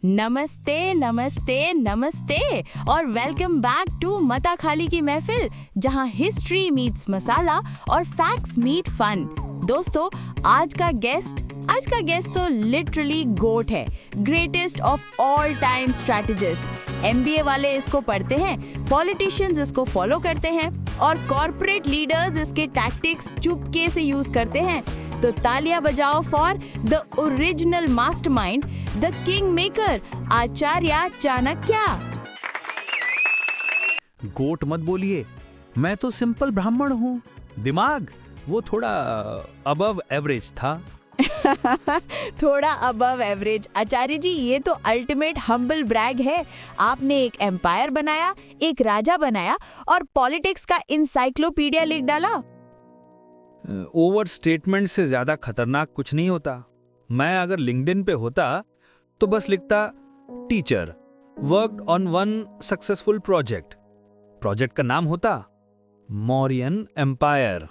नमस्ते नमस्ते नमस्ते और वेलकम बैक टू मता खाली की महफिल, जहां हिस्ट्री मीट्स मसाला और फैक्ट्स मीट फन। दोस्तों, आज का गेस्ट तो लिटरली गोट है, greatest of all time strategist. MBA वाले इसको पढ़ते हैं, पॉलिटिशियंस इसको फॉलो करते हैं और कॉर्पोरेट लीडर्स इसके टैक्टिक्स चुपके से यूज करते हैं। तो तालियां बजाओ for the original mastermind, the kingmaker, Acharya Chanakya. Goat मत बोलिए, मैं तो सिंपल ब्राह्मण हूँ। दिमाग वो थोड़ा अबव एवरेज था। थोड़ा अबव एवरेज। आचार्य जी, ये तो अल्टीमेट हम्बल ब्रैग है। आपने एक एम्पायर बनाया, एक राजा बनाया और पॉलिटिक्स का इंसाइक्लोपीडिया लिख डाला। ओवर स्टेटमेंट से ज्यादा खतरनाक कुछ नहीं होता। मैं अगर लिंक्डइन पे होता तो बस लिखता, teacher worked on one successful project का नाम होता Mauryan empire.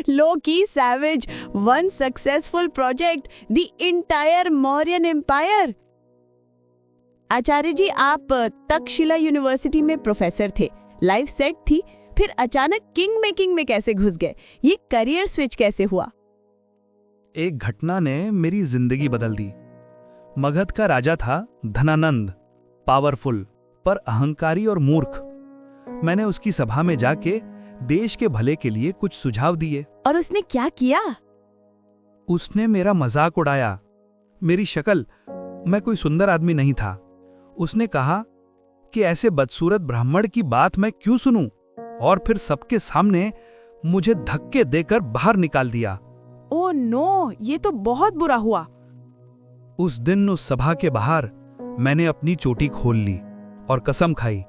Low key savage, one successful project, the entire Mauryan empire. Acharya ji, आप तक्षशिला यूनिवर्सिटी में प्रोफेसर थे, लाइफ सेट थी, फिर अचानक किंग मेकिंग में कैसे घुस गए? ये करियर स्विच कैसे हुआ? एक घटना ने मेरी जिंदगी बदल दी। मगध का राजा था धनानंद, पावरफुल पर अहंकारी और मूर्ख। मैंने उसकी सभा में जाके देश के भले के लिए कुछ सुझाव दिए। और उसने क्या किया? उसने मेरा मजाक उड़ाया। मेरी शक्ल, मैं कोई सुंदर आदमी नहीं था। उसने कहा कि ऐसे बदसूरत ब्राह्मण की बात मैं क्यों सुनूं, और फिर सबके सामने मुझे धक्के देकर बाहर निकाल दिया। ओह नो, ये तो बहुत बुरा हुआ। उस दिन उस सभा के बाहर मैंने अपनी चोटी खोल ली और कसम खाई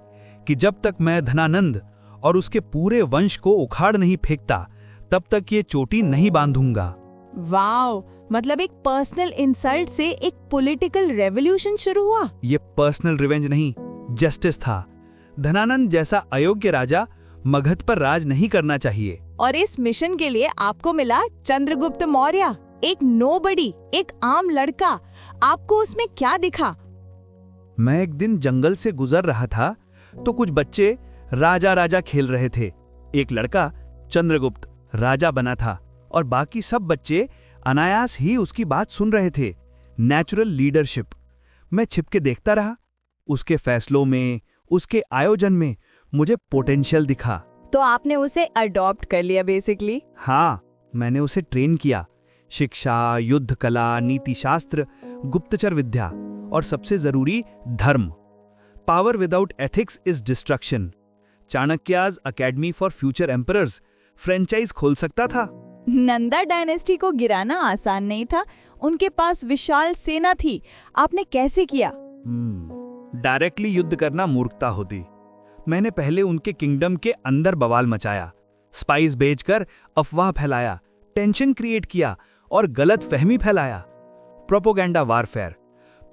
कि जब तक मैं धनानंद और उसके पूरे वंश को उखाड़ नहीं फेंकता, तब तक ये चोटी नहीं बांधूंगा। वाओ, मतलब एक पर्सनल इंसल्ट से एक पॉलिटिकल रेवोल्यूशन शुरू हुआ। ये पर्सनल रिवेंज नहीं, जस्टिस था। धनानंद जैसा अयोग्य राजा मगध पर राज नहीं करना चाहिए। और इस मिशन के लिए आपको मिला चंद्रगुप्त मौर्य, एक नोबडी, एक आम लड़का। आपको उसमें क्या दिखा? मैं एक दिन जंगल से गुजर रहा था तो कुछ बच्चे राजा राजा खेल रहे थे। एक लड़का चंद्रगुप्त राजा बना था और बाकी सब बच्चे अनायास ही उसकी बात सुन रहे थे। Natural leadership. मैं छिपके देखता रहा। उसके फैसलों में, उसके आयोजन में मुझे पोटेंशियल दिखा। तो आपने उसे अडॉप्ट कर लिया बेसिकली? हाँ, मैंने उसे ट्रेन किया। शिक्षा, युद्ध कला, नीति शास्त्र, गुप्तचर विद्या और सबसे जरूरी धर्म। Power without ethics is destruction. Chanakya's academy for future emperors franchise खोल सकता था। नंदा डायनेस्टी को गिराना आसान नहीं था। उनके पास विशाल सेना थी। आपने कैसे किया? डायरेक्टली युद्ध करना मूर्खता होती। मैंने पहले उनके किंगडम के अंदर बवाल मचाया, स्पाइस भेजकर अफवाह फैलाया, टेंशन क्रिएट किया और गलत फहमी फैलाया। Propaganda warfare.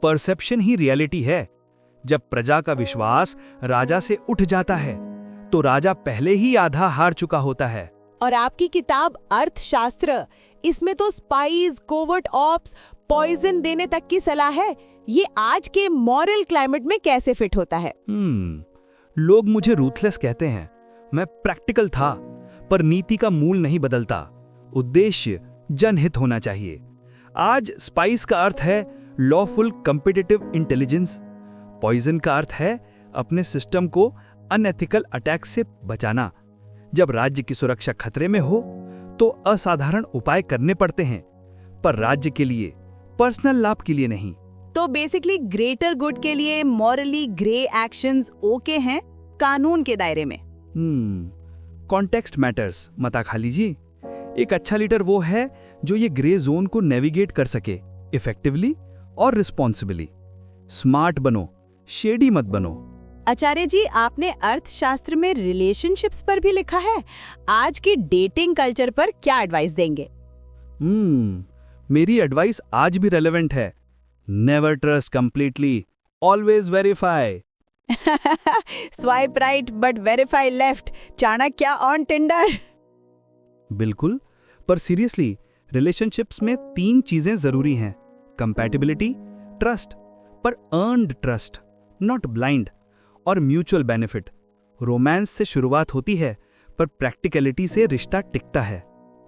परसेप्शन ही रियलिटी है। जब प्रजा का विश्वास राजा से उठ जाता है तो राजा पहले ही आधा हार चुका होता है। और आपकी किताब अर्थशास्त्र, इसमें तो स्पाइस, कोवर्ट ऑप्स, पॉइजन देने तक की सलाह है। ये आज के मॉरल क्लाइमेट में कैसे फिट होता है? लोग मुझे रूथलेस कहते हैं। मैं प्रैक्टिकल था, पर नीति का मूल नहीं बदलता। उद्देश्य जनहित होना चाहिए। आज स्पाइस का अर्थ है लॉफुल कॉम्पिटिटिव इंटेलिजेंस। पॉइजन का अर्थ है अपने सिस्टम को अनएथिकल अटैक से बचाना। जब राज्य की सुरक्षा खतरे में हो तो असाधारण उपाय करने पड़ते हैं, पर राज्य के लिए, पर्सनल लाभ के लिए नहीं। तो बेसिकली ग्रेटर गुड के लिए मॉरली ग्रे एक्शंस ओके हैं, कानून के दायरे में। कॉन्टेक्स्ट मैटर्स, मता खाली जी। एक अच्छा लीडर वो है जो ये ग्रे जोन को नेविगेट कर सके, इफेक्टिवली और रिस्पॉन्सिबली। स्मार्ट बनो, शेडी मत बनो। आचार्य जी, आपने अर्थशास्त्र में रिलेशनशिप्स पर भी लिखा है। आज की डेटिंग कल्चर पर क्या एडवाइस देंगे? मेरी एडवाइस आज भी रेलेवेंट है। Never trust completely, always verify. Swipe right but verify left, Chanakya on Tinder. बिल्कुल, पर सीरियसली रिलेशनशिप्स में 3 चीजें जरूरी हैं: कंपैटिबिलिटी, ट्रस्ट पर अर्न्ड ट्रस्ट, नॉट ब्लाइंड, और म्यूचुअल बेनिफिट। रोमांस से शुरुआत होती है पर प्रैक्टिकलिटी से रिश्ता टिकता है।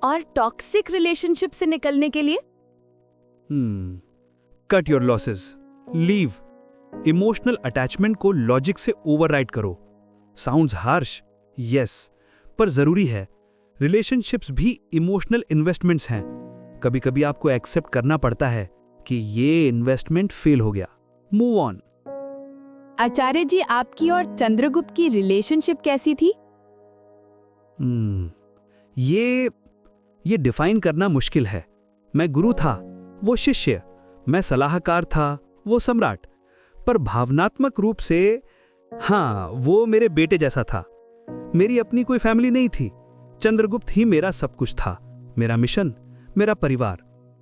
और टॉक्सिक रिलेशनशिप से निकलने के लिए? Cut your losses, leave. Emotional attachment को लॉजिक से ओवरराइड करो। साउंड्स हार्श, यस, पर जरूरी है। रिलेशनशिप्स भी इमोशनल इन्वेस्टमेंट्स हैं। कभी कभी आपको एक्सेप्ट करना पड़ता है कि ये इन्वेस्टमेंट फेल हो गया। Move on. आचार्य जी, आपकी और चंद्रगुप्त की रिलेशनशिप कैसी थी? ये डिफाइन करना मुश्किल है। मैं गुरु था, वो शिष्य। मैं सलाहकार था, वो सम्राट। पर भावनात्मक रूप से हाँ, वो मेरे बेटे जैसा था। मेरी अपनी कोई फैमिली नहीं थी। चंद्रगुप्त ही मेरा सब कुछ था, मेरा मिशन, मेरा परिवार।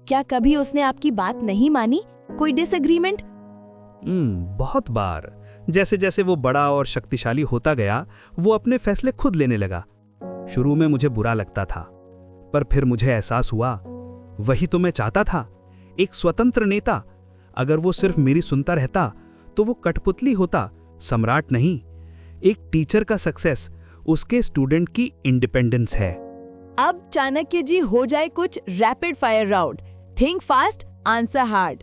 क्या कभी उसने आपकी बात नहीं मानी? कोई डिसएग्रीमेंट? बहुत बार। जैसे जैसे वो बड़ा और शक्तिशाली होता गया, वो अपने फैसले खुद लेने लगा। शुरू में मुझे बुरा लगता था, पर फिर मुझे एहसास हुआ वही तो मैं चाहता था, एक स्वतंत्र नेता। अगर वो सिर्फ मेरी सुनता रहता तो वो कठपुतली होता, सम्राट नहीं। एक टीचर का सक्सेस उसके स्टूडेंट की इंडिपेंडेंस है। अब चाणक्य जी, हो जाए कुछ rapid fire round. Think fast, answer hard.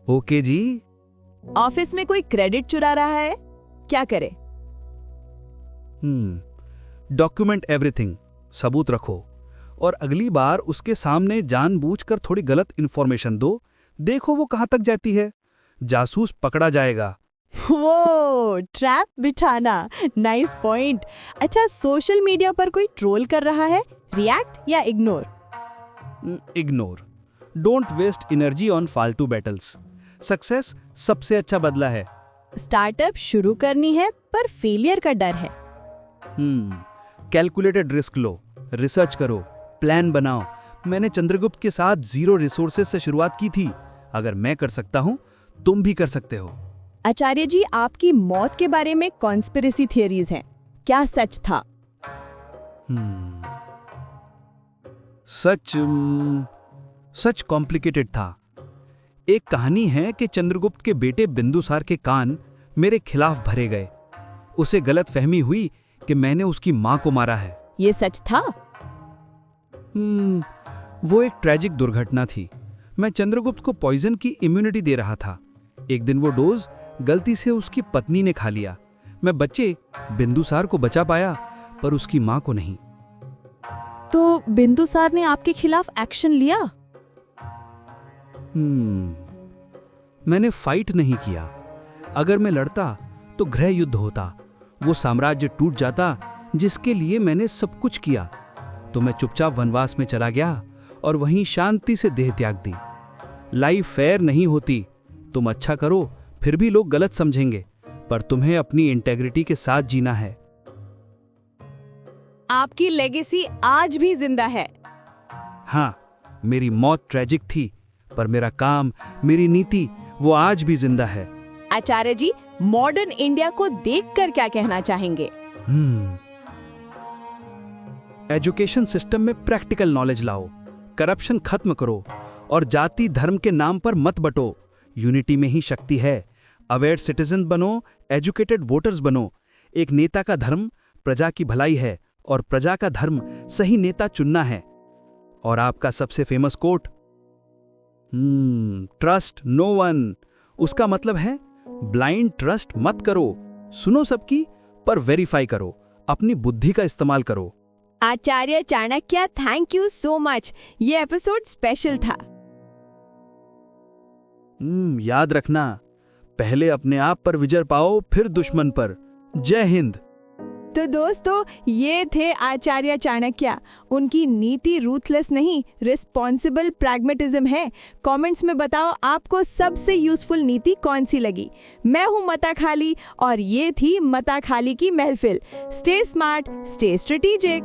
Okay जी। ऑफिस में कोई क्रेडिट चुरा रहा है, क्या करे? डॉक्यूमेंट एवरीथिंग, सबूत रखो। और अगली बार उसके सामने जानबूझकर थोड़ी गलत इंफॉर्मेशन दो, देखो वो कहां तक जाती है। जासूस पकड़ा जाएगा। वो ट्रैप बिछाना, नाइस पॉइंट। अच्छा, सोशल मीडिया पर कोई ट्रोल कर रहा है, रिएक्ट या ignore? Ignore. Don't waste energy on फालतू बैटल्स। सक्सेस सबसे अच्छा बदला है। स्टार्टअप शुरू करनी है पर फेलियर का डर है। कैलकुलेटेड रिस्क लो, रिसर्च करो, प्लान बनाओ। मैंने चंद्रगुप्त के साथ 0 रिसोर्सेज से शुरुआत की थी। अगर मैं कर सकता हूं, तुम भी कर सकते हो। आचार्य जी, आपकी मौत के बारे में कॉन्स्पिरेसी थियरीज हैं, क्या सच था? सच कॉम्प्लिकेटेड था। एक कहानी है कि चंद्रगुप्त के बेटे बिंदुसार के कान मेरे खिलाफ भरे गए। उसे गलत फहमी हुई कि मैंने उसकी मां को मारा है। ये सच था? वो एक ट्रेजिक दुर्घटना थी। मैं चंद्रगुप्त को पॉइजन की इम्यूनिटी दे रहा था। एक दिन वो डोज गलती से उसकी पत्नी ने खा लिया। मैं बच्चे बिंदुसार को बचा पाया, पर उसकी मां को नहीं। तो बिंदुसार ने आपके खिलाफ एक्शन लिया? मैंने फाइट नहीं किया। अगर मैं लड़ता तो गृह युद्ध होता, वो साम्राज्य टूट जाता जिसके लिए मैंने सब कुछ किया। तो मैं चुपचाप वनवास में चला गया और वहीं शांति से देह त्याग दी। लाइफ फेयर नहीं होती। तुम अच्छा करो फिर भी लोग गलत समझेंगे, पर तुम्हें अपनी इंटेग्रिटी के साथ जीना है। आपकी लेगेसी आज भी जिंदा है। हाँ, मेरी मौत ट्रेजिक थी, पर मेरा काम, मेरी नीति, वो आज भी जिंदा है। आचार्य जी, मॉडर्न इंडिया को देखकर क्या कहना चाहेंगे? एजुकेशन सिस्टम में प्रैक्टिकल नॉलेज लाओ, करप्शन खत्म करो और जाति धर्म के नाम पर मत बटो। यूनिटी में ही शक्ति है। अवेयर सिटीजन बनो, एजुकेटेड वोटर्स बनो। एक नेता का धर्म प्रजा की भलाई है और प्रजा का धर्म सही नेता चुनना है। और आपका सबसे famous quote, trust no one. उसका मतलब है ब्लाइंड ट्रस्ट मत करो। सुनो सबकी, पर वेरीफाई करो। अपनी बुद्धि का इस्तेमाल करो। Acharya Chanakya, thank you so much. ये एपिसोड स्पेशल था। याद रखना, पहले अपने आप पर विजय पाओ, फिर दुश्मन पर। जय हिंद। तो दोस्तों, ये थे आचार्य चाणक्य। उनकी नीति रूथलेस नहीं, रिस्पॉन्सिबल प्रैग्मेटिज्म है। कमेंट्स में बताओ आपको सबसे यूजफुल नीति कौन सी लगी। मैं हूं मता खाली और ये थी मता खाली की महफिल। Stay smart, stay strategic.